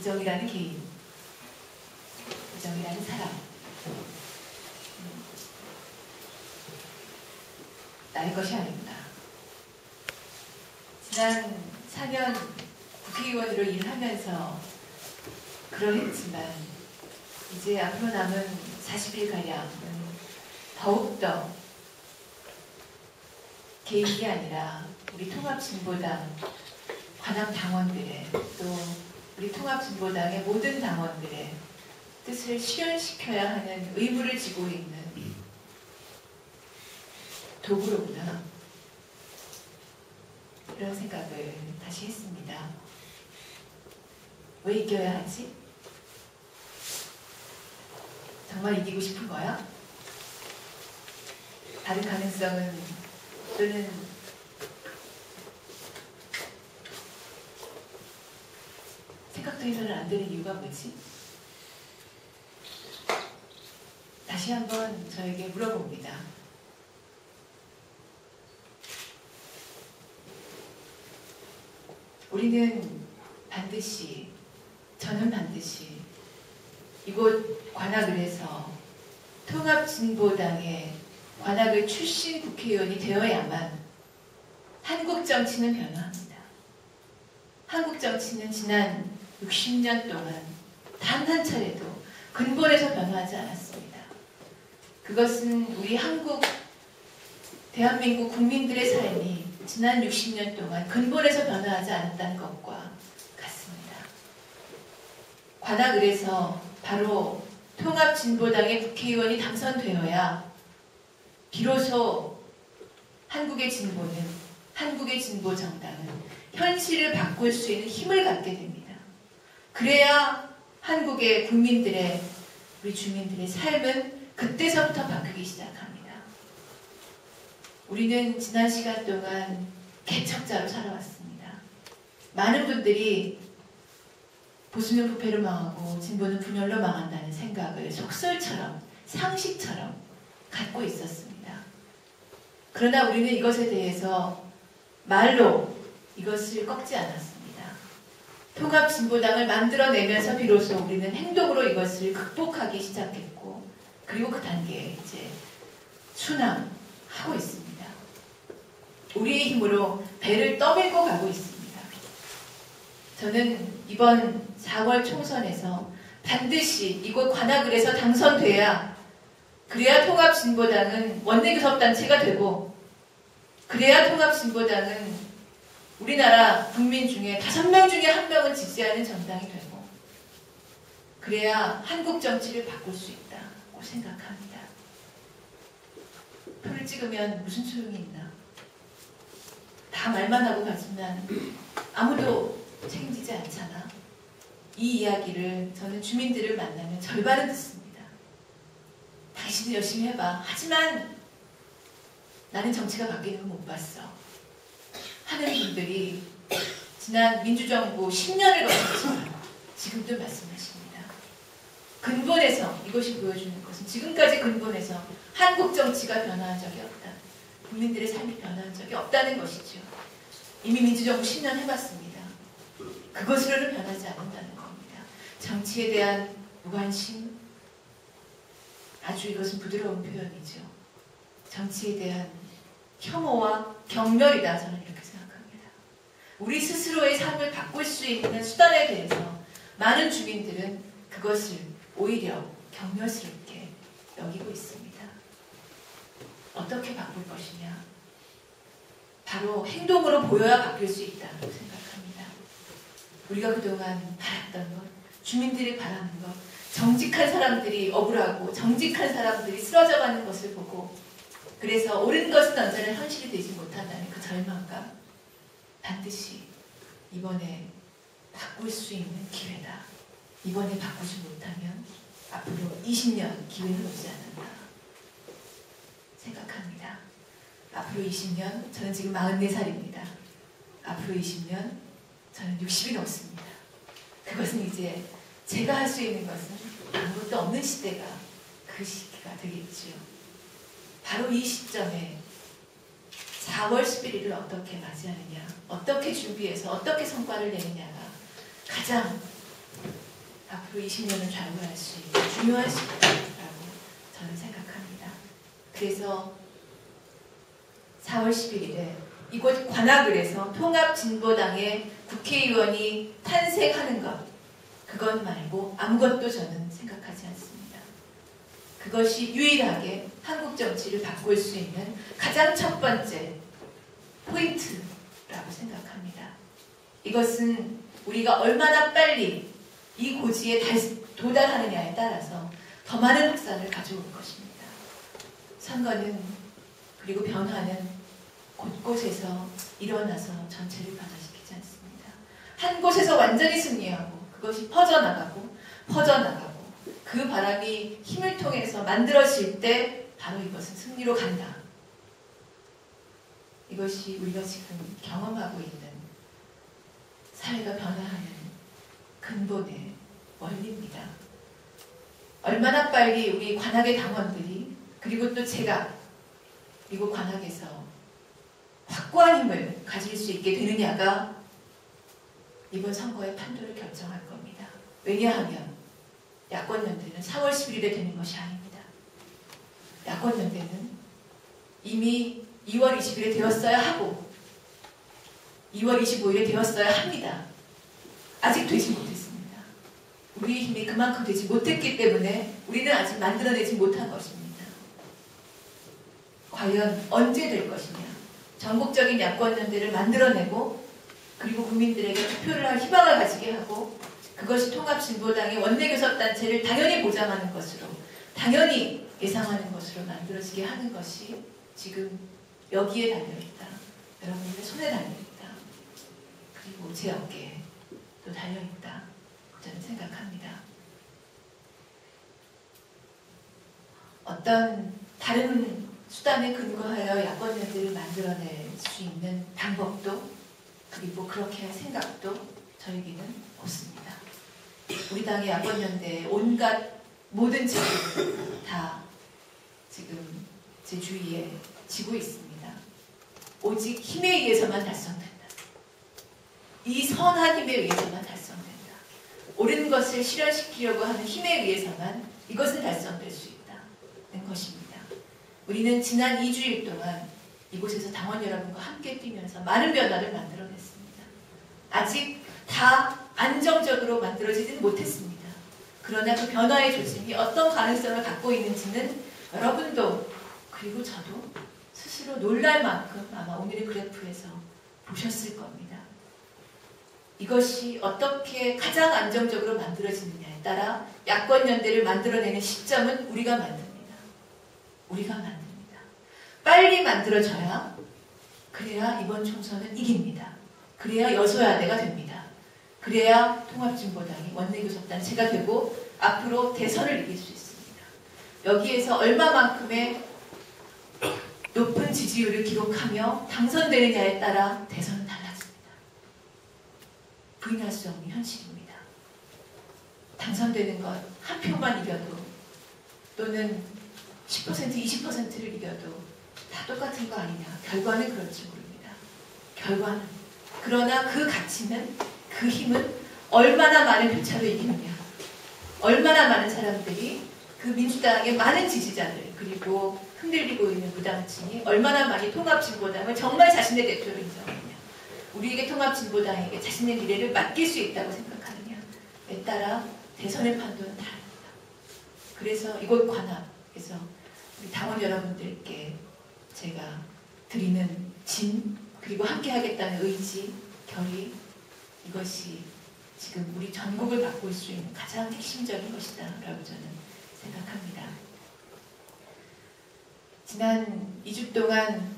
이정이라는 개인, 이정이라는 사람, 나의 것이 아닙니다. 지난 4년 국회의원으로 일하면서 그러했지만 이제 앞으로 남은 40일가량은 더욱더 개인이 아니라 우리 통합진보당 관악 당원들의, 또 우리 통합진보당의 모든 당원들의 뜻을 실현시켜야 하는 의무를 지고 있는 도구로구나, 이런 생각을 다시 했습니다. 왜 이겨야 하지? 정말 이기고 싶은 거야? 다른 가능성은, 또는 생각도 해서는 안 되는 이유가 뭐지? 다시 한번 저에게 물어봅니다. 우리는 반드시, 저는 반드시 이곳 관악을에서 통합진보당의 관악을 출신 국회의원이 되어야만 한국 정치는 변화합니다. 한국 정치는 지난 60년 동안 단 한 차례도 근본에서 변화하지 않았습니다. 그것은 우리 대한민국 국민들의 삶이 지난 60년 동안 근본에서 변화하지 않았다는 것과 같습니다. 관악을에서 바로 통합진보당의 국회의원이 당선되어야 비로소 한국의 진보는, 한국의 진보정당은 현실을 바꿀 수 있는 힘을 갖게 됩니다. 그래야 한국의 국민들의, 우리 주민들의 삶은 그때서부터 바뀌기 시작합니다. 우리는 지난 시간 동안 개척자로 살아왔습니다. 많은 분들이 보수는 부패로 망하고 진보는 분열로 망한다는 생각을 속설처럼, 상식처럼 갖고 있었습니다. 그러나 우리는 이것에 대해서 말로 이것을 꺾지 않았습니다. 통합진보당을 만들어내면서 비로소 우리는 행동으로 이것을 극복하기 시작했고, 그리고 그 단계에 이제 순항하고 있습니다. 우리의 힘으로 배를 떠밀고 가고 있습니다. 저는 이번 4월 총선에서 반드시 이곳 관악을에서 당선돼야, 그래야 통합진보당은 원내교섭단체가 되고, 그래야 통합진보당은 우리나라 국민 중에 5명 중에 1명은 지지하는 정당이 되고, 그래야 한국 정치를 바꿀 수 있다고 생각합니다. 표를 찍으면 무슨 소용이 있나? 다 말만 하고 가지만 아무도 책임지지 않잖아. 이 이야기를 저는 주민들을 만나면 절반은 듣습니다. 당신은 열심히 해봐. 하지만 나는 정치가 바뀌는 걸 못 봤어. 하는 분들이 지난 민주정부 10년을 거쳤지만 지금도 말씀하십니다. 근본에서 이것이 보여주는 것은, 지금까지 근본에서 한국 정치가 변화한 적이 없다. 국민들의 삶이 변화한 적이 없다는 것이죠. 이미 민주정부 10년 해봤습니다. 그것으로는 변하지 않는다는 겁니다. 정치에 대한 무관심, 아주 이것은 부드러운 표현이죠. 정치에 대한 혐오와 경멸이다, 저는 이렇게 생각합니다. 우리 스스로의 삶을 바꿀 수 있는 수단에 대해서 많은 주민들은 그것을 오히려 경멸스럽게 여기고 있습니다. 어떻게 바꿀 것이냐? 바로 행동으로 보여야 바뀔 수 있다고 생각합니다. 우리가 그동안 바랐던 것, 주민들이 바라는 것, 정직한 사람들이 억울하고 정직한 사람들이 쓰러져가는 것을 보고, 그래서 옳은 것은 언제나 현실이 되지 못한다는 그 절망감, 반드시 이번에 바꿀 수 있는 기회다. 이번에 바꾸지 못하면 앞으로 20년 기회는 오지 않는다 생각합니다. 앞으로 20년, 저는 지금 44살입니다. 앞으로 20년, 저는 60이 넘습니다. 그것은 이제 제가 할 수 있는 것은 아무것도 없는 시대가 그 시기가 되겠지요. 바로 이 시점에 4월 11일을 어떻게 맞이하느냐, 어떻게 준비해서 어떻게 성과를 내느냐가 가장 앞으로 20년을 좌우할 수 있는 중요한 시기라고 저는 생각합니다. 그래서 4월 11일에 이곳 관악을에서 통합진보당의 국회의원이 탄생하는 것, 그것 말고 아무것도 저는 생각하지 않습니다. 그것이 유일하게 한국 정치를 바꿀 수 있는 가장 첫 번째 포인트라고 생각합니다. 이것은 우리가 얼마나 빨리 이 고지에 도달하느냐에 따라서 더 많은 확산을 가져올 것입니다. 선거는 그리고 변화는 곳곳에서 일어나서 전체를 변화시키지 않습니다. 한 곳에서 완전히 승리하고 그것이 퍼져나가고 그 바람이 힘을 통해서 만들어질 때 바로 이것은 승리로 간다. 이것이 우리가 지금 경험하고 있는 사회가 변화하는 근본의 원리입니다. 얼마나 빨리 우리 관악의 당원들이 그리고 또 제가 이곳 관악에서 확고한 힘을 가질 수 있게 되느냐가 이번 선거의 판도를 결정할 겁니다. 왜냐하면 야권연대는 4월 11일에 되는 것이 아닙니다. 야권연대는 이미 2월 20일에 되었어야 하고 2월 25일에 되었어야 합니다. 아직 되지 못했습니다. 우리의 힘이 그만큼 되지 못했기 때문에 우리는 아직 만들어내지 못한 것입니다. 과연 언제 될 것이냐. 전국적인 야권연대를 만들어내고 그리고 국민들에게 투표를 할 희망을 가지게 하고 그것이 통합진보당의 원내교섭단체를 당연히 보장하는 것으로 당연히 예상하는 것으로 만들어지게 하는 것이 지금 여기에 달려있다. 여러분들의 손에 달려있다. 그리고 제 어깨에 또 달려있다. 저는 생각합니다. 어떤 다른 수단에 근거하여 야권연대를 만들어낼 수 있는 방법도 그리고 그렇게 할 생각도 저에게는 없습니다. 우리 당의 야권연대의 온갖 모든 책임을 다 지금 제 주위에 지고 있습니다. 오직 힘에 의해서만 달성된다. 이 선한 힘에 의해서만 달성된다. 옳은 것을 실현시키려고 하는 힘에 의해서만 이것은 달성될 수 있다는 것입니다. 우리는 지난 2주일 동안 이곳에서 당원 여러분과 함께 뛰면서 많은 변화를 만들어냈습니다. 아직 다 안정적으로 만들어지지는 못했습니다. 그러나 그 변화의 조짐이 어떤 가능성을 갖고 있는지는 여러분도 그리고 저도 스스로 놀랄 만큼 아마 오늘의 그래프에서 보셨을 겁니다. 이것이 어떻게 가장 안정적으로 만들어지느냐에 따라 야권연대를 만들어내는 시점은 우리가 만듭니다. 우리가 만듭니다. 빨리 만들어져야 그래야 이번 총선은 이깁니다. 그래야 여소야대가 됩니다. 그래야 통합진보당이 원내교섭단체가 되고 앞으로 대선을 이길 수 있습니다. 여기에서 얼마만큼의 높은 지지율을 기록하며 당선되느냐에 따라 대선은 달라집니다. 부인할 수 없는 현실입니다. 당선되는 것 한 표만 이겨도 또는 10%, 20%를 이겨도 다 똑같은 거 아니냐. 결과는 그럴지 모릅니다. 결과는. 그러나 그 가치는, 그 힘은 얼마나 많은 표차로 이기느냐. 얼마나 많은 사람들이 그 민주당의 많은 지지자들 그리고 흔들리고 있는 무당층이 얼마나 많이 통합진보당을 정말 자신의 대표로 인정하느냐. 우리에게 통합진보당에게 자신의 미래를 맡길 수 있다고 생각하느냐에 따라 대선의 판도는 다릅니다. 그래서 이곳 관악에서 우리 당원 여러분들께 제가 드리는 진 그리고 함께 하겠다는 의지, 결의 이것이 지금 우리 전국을 바꿀 수 있는 가장 핵심적인 것이다 라고 저는 생각합니다. 지난 2주 동안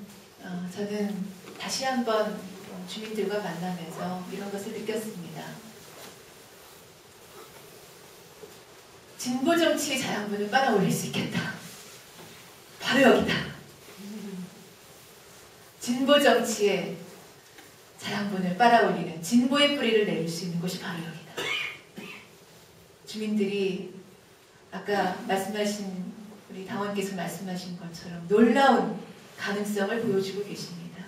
저는 다시 한번 주민들과 만나면서 이런 것을 느꼈습니다. 진보 정치의 자양분을 빨아올릴 수 있겠다. 바로 여기다. 진보 정치의 자양분을 빨아올리는 진보의 뿌리를 내릴 수 있는 곳이 바로 여기다. 주민들이 아까 말씀하신 우리 당원께서 말씀하신 것처럼 놀라운 가능성을 보여주고 계십니다.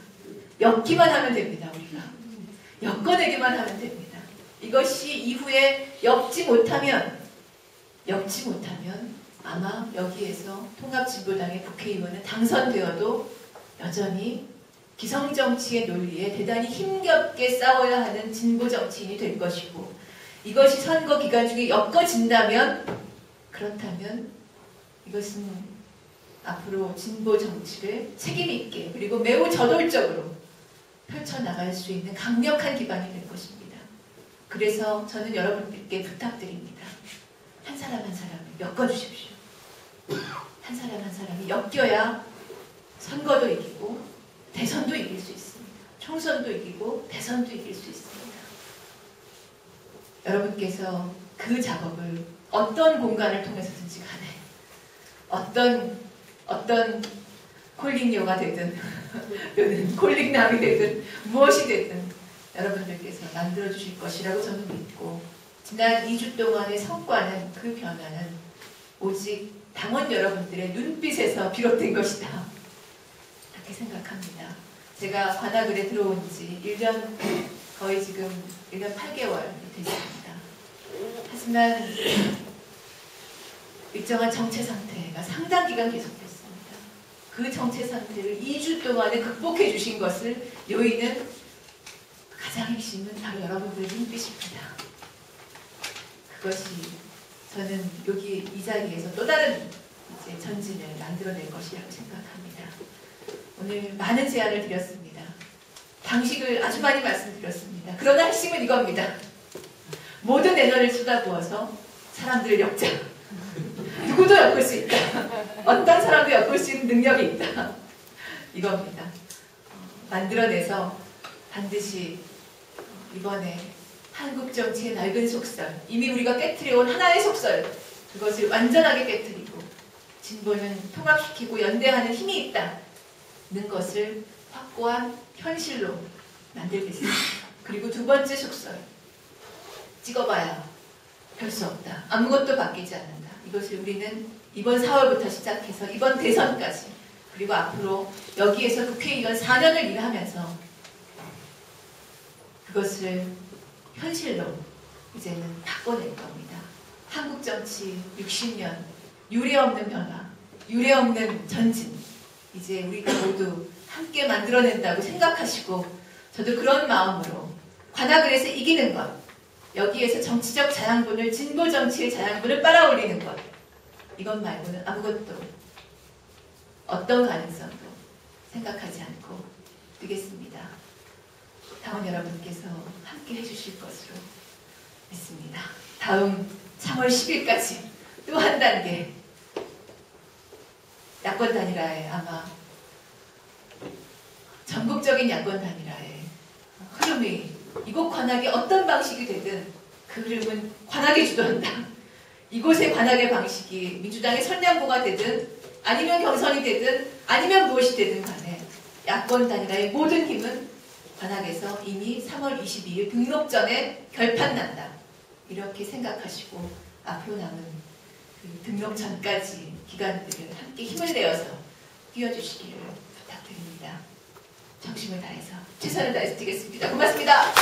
엮기만 하면 됩니다. 우리가 엮어내기만 하면 됩니다. 이것이 이후에 엮지 못하면 아마 여기에서 통합진보당의 국회의원은 당선되어도 여전히 기성정치의 논리에 대단히 힘겹게 싸워야 하는 진보 정치인이 될 것이고, 이것이 선거 기간 중에 엮어진다면, 그렇다면 이것은 앞으로 진보 정치를 책임있게 그리고 매우 저돌적으로 펼쳐나갈 수 있는 강력한 기반이 될 것입니다. 그래서 저는 여러분들께 부탁드립니다. 한 사람 한 사람을 엮어주십시오. 한 사람 한 사람이 엮여야 선거도 이기고 대선도 이길 수 있습니다. 총선도 이기고 대선도 이길 수 있습니다. 여러분께서 그 작업을 어떤 공간을 통해서든지 간에 어떤 콜링요가 되든 또는 콜링남이 되든 무엇이 되든 여러분들께서 만들어주실 것이라고 저는 믿고, 지난 2주 동안의 성과는, 그 변화는 오직 당원 여러분들의 눈빛에서 비롯된 것이다, 그렇게 생각합니다. 제가 관악을에 들어온 지 1년, 거의 지금 1년 8개월이 됐습니다. 하지만 일정한 정체 상태가 상당 기간 계속됐습니다. 그 정체 상태를 2주 동안에 극복해 주신 것을 요인은, 가장 핵심은 바로 여러분들의 눈빛입니다. 그것이 저는 여기 이 자리에서 또 다른 이제 전진을 만들어낼 것이라고 생각합니다. 오늘 많은 제안을 드렸습니다. 방식을 아주 많이 말씀드렸습니다. 그러나 핵심은 이겁니다. 모든 에너지를 쏟아부어서 사람들을 엮자. 누구도 엮을 수 있다. 어떤 사람도 엮을 수 있는 능력이 있다. 이겁니다. 만들어내서 반드시 이번에 한국 정치의 낡은 속설, 이미 우리가 깨트려온 하나의 속설, 그것을 완전하게 깨트리고 진보는 통합시키고 연대하는 힘이 있다는 것을 확고한 현실로 만들겠습니다. 그리고 두 번째 속설, 찍어봐야 별 수 없다. 아무것도 바뀌지 않는다. 이것을 우리는 이번 4월부터 시작해서 이번 대선까지, 그리고 앞으로 여기에서 국회의원 4년을 일하면서 그것을 현실로 이제는 바꿔낼 겁니다. 한국 정치 60년, 유례없는 변화, 유례없는 전진, 이제 우리가 모두 함께 만들어낸다고 생각하시고, 저도 그런 마음으로 관악을에서 이기는 것, 여기에서 정치적 자양분을, 진보 정치의 자양분을 빨아올리는 것, 이것 말고는 아무것도, 어떤 가능성도 생각하지 않고 뛰겠습니다. 당원 여러분께서 함께 해주실 것으로 믿습니다. 다음 3월 10일까지 또 한 단계 야권 단일화에, 아마 전국적인 야권 단일화의 흐름이, 이곳 관악이 어떤 방식이 되든 그 흐름은 관악이 주도한다. 이곳의 관악의 방식이 민주당의 선량보가 되든 아니면 경선이 되든 아니면 무엇이 되든 간에 야권 단일화의 모든 힘은 관악에서 이미 3월 22일 등록 전에 결판난다. 이렇게 생각하시고 앞으로 남은 그 등록 전까지 기간들을 함께 힘을 내어서 뛰어주시기를 부탁드립니다. 정심을 다해서, 최선을 다해서 뛰겠습니다. 고맙습니다.